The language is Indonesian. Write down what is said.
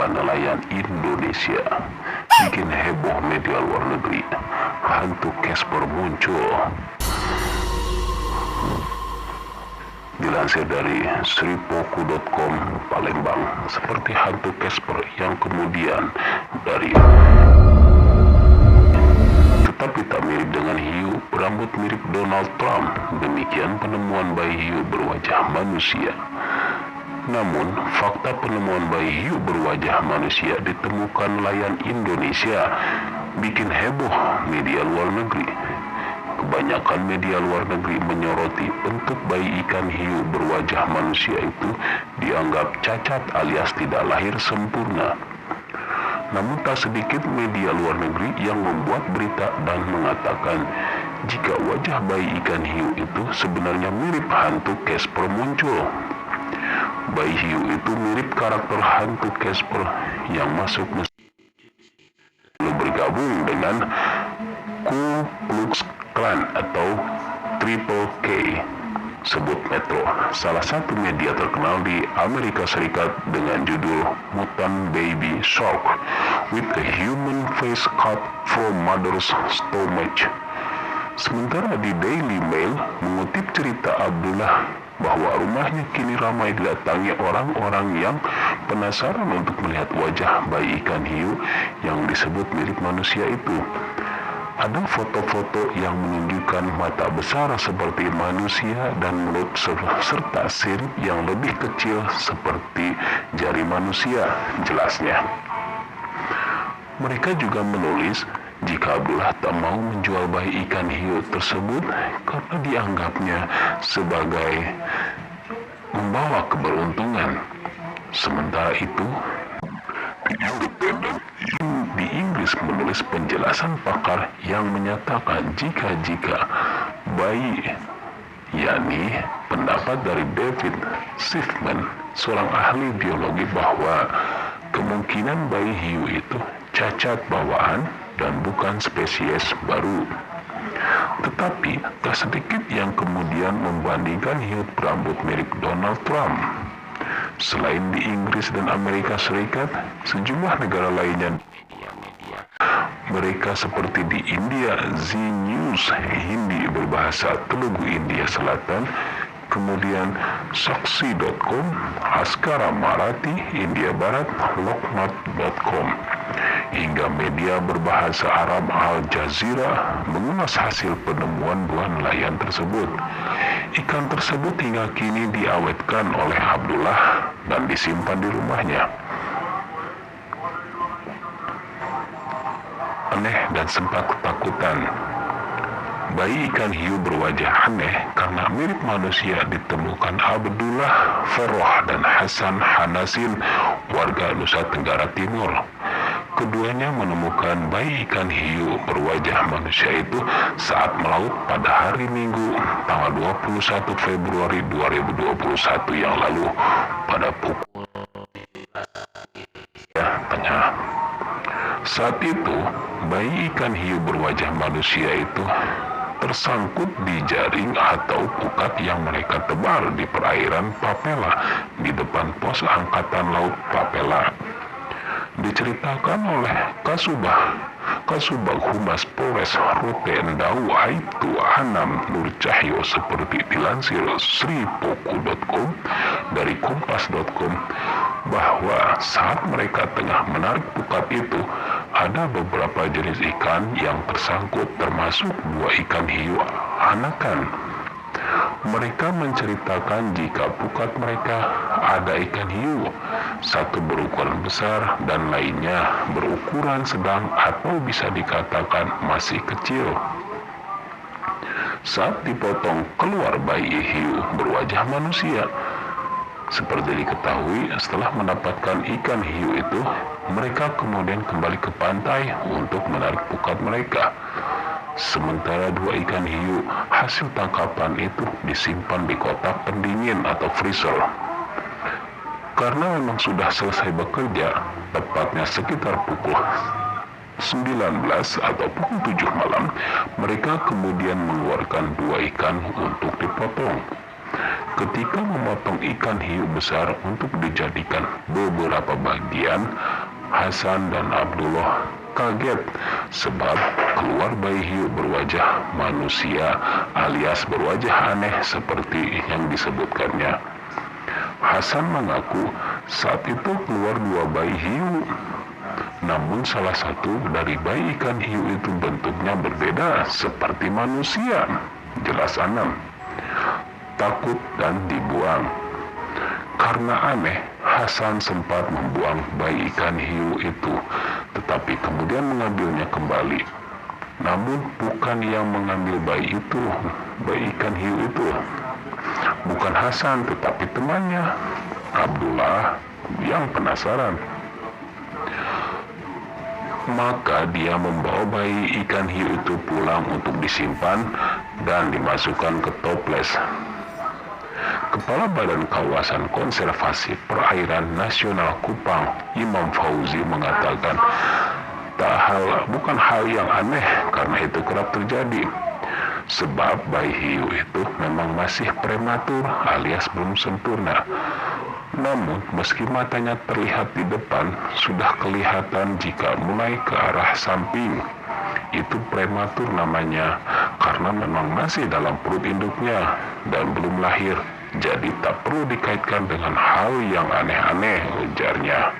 ditemukan nelayan Indonesia. Bikin heboh media luar negeri. Hantu Casper muncul. Dilansir dari sripoku.com Palembang, seperti hantu Casper yang kemudian dari tetapi tak mirip dengan hiu berambut mirip Donald Trump. Demikian penemuan bayi hiu berwajah manusia. Namun, fakta penemuan bayi hiu berwajah manusia ditemukan nelayan Indonesia bikin heboh media luar negeri. Kebanyakan media luar negeri menyoroti bentuk bayi ikan hiu berwajah manusia itu dianggap cacat alias tidak lahir sempurna. Namun tak sedikit media luar negeri yang membuat berita dan mengatakan jika wajah bayi ikan hiu itu sebenarnya mirip hantu Casper muncul. Bayi hiu itu mirip karakter hantu Casper yang masuk lalu bergabung dengan Ku Klux Klan atau Triple K. Sebut Metro, salah satu media terkenal di Amerika Serikat dengan judul Mutant Baby Shark with a Human Face Cut from Mother's Stomach. Sementara di Daily Mail mengutip cerita Abdullah bahwa rumahnya kini ramai didatangi orang-orang yang penasaran untuk melihat wajah bayi ikan hiu yang disebut mirip manusia itu. Ada foto-foto yang menunjukkan mata besar seperti manusia dan mulut serta sirip yang lebih kecil seperti jari manusia, jelasnya. Mereka juga menulis jika Abdullah tak mau menjual bayi ikan hiu tersebut karena dianggapnya sebagai membawa keberuntungan. Sementara itu, di Inggris menulis penjelasan pakar yang menyatakan jika bayi, yakni pendapat dari David Schiffman, seorang ahli biologi, bahwa kemungkinan bayi hiu itu cacat bawaan dan bukan spesies baru. Tetapi tak sedikit yang kemudian membandingkan hiu berambut mirip Donald Trump. Selain di Inggris dan Amerika Serikat, sejumlah negara lainnya mereka seperti di India, Zee News Hindi berbahasa Telugu India Selatan, kemudian Saksi.com, Askara Marathi India Barat, Lokmat.com, hingga media berbahasa Arab Al Jazeera mengulas hasil penemuan dua nelayan tersebut. Ikan tersebut hingga kini diawetkan oleh Abdullah dan disimpan di rumahnya. Aneh dan sempat ketakutan. Bayi ikan hiu berwajah aneh karena mirip manusia ditemukan Abdullah Farroh dan Hasan Hanasin, warga Nusa Tenggara Timur. Keduanya menemukan bayi ikan hiu berwajah manusia itu saat melaut pada hari Minggu tanggal 21 Februari 2021 yang lalu pada pukul tengah. Saat itu, bayi ikan hiu berwajah manusia itu tersangkut di jaring atau pukat yang mereka tebar di perairan Papela di depan pos Angkatan Laut Papela. Diceritakan oleh Kasubag Humas Polres Rute Endau Aibtu Anam Nur Cahyo seperti dilansir sripoku.com dari kompas.com bahwa saat mereka tengah menarik pukat itu ada beberapa jenis ikan yang tersangkut termasuk dua ikan hiu anakan. Mereka menceritakan jika pukat mereka ada ikan hiu, satu berukuran besar dan lainnya berukuran sedang atau bisa dikatakan masih kecil. Saat dipotong keluar bayi hiu berwajah manusia. Seperti diketahui, setelah mendapatkan ikan hiu itu, mereka kemudian kembali ke pantai untuk menarik pukat mereka. Sementara dua ikan hiu hasil tangkapan itu disimpan di kotak pendingin atau freezer. Karena memang sudah selesai bekerja, tepatnya sekitar pukul 19 atau pukul 7 malam, mereka kemudian mengeluarkan dua ikan untuk dipotong. Ketika memotong ikan hiu besar untuk dijadikan beberapa bagian, Hasan dan Abdullah kaget sebab keluar bayi hiu berwajah manusia alias berwajah aneh seperti yang disebutkannya. Hasan mengaku saat itu keluar 2 bayi hiu, namun salah satu dari bayi ikan hiu itu bentuknya berbeda seperti manusia. Jelas Anam takut dan dibuang. Karena aneh, Hasan sempat membuang bayi ikan hiu itu, tetapi kemudian mengambilnya kembali. Namun bukan yang mengambil bayi ikan hiu itu. Bukan Hasan, tetapi temannya, Abdullah, yang penasaran. Maka dia membawa bayi ikan hiu itu pulang untuk disimpan dan dimasukkan ke toples. Kepala Badan Kawasan Konservasi Perairan Nasional Kupang, Imam Fauzi mengatakan, bukan hal yang aneh karena itu kerap terjadi. Sebab bayi hiu itu memang masih prematur alias belum sempurna. Namun meski matanya terlihat di depan, sudah kelihatan jika mulai ke arah samping. Itu prematur namanya karena memang masih dalam perut induknya dan belum lahir. Jadi tak perlu dikaitkan dengan hal yang aneh-aneh, ujarnya.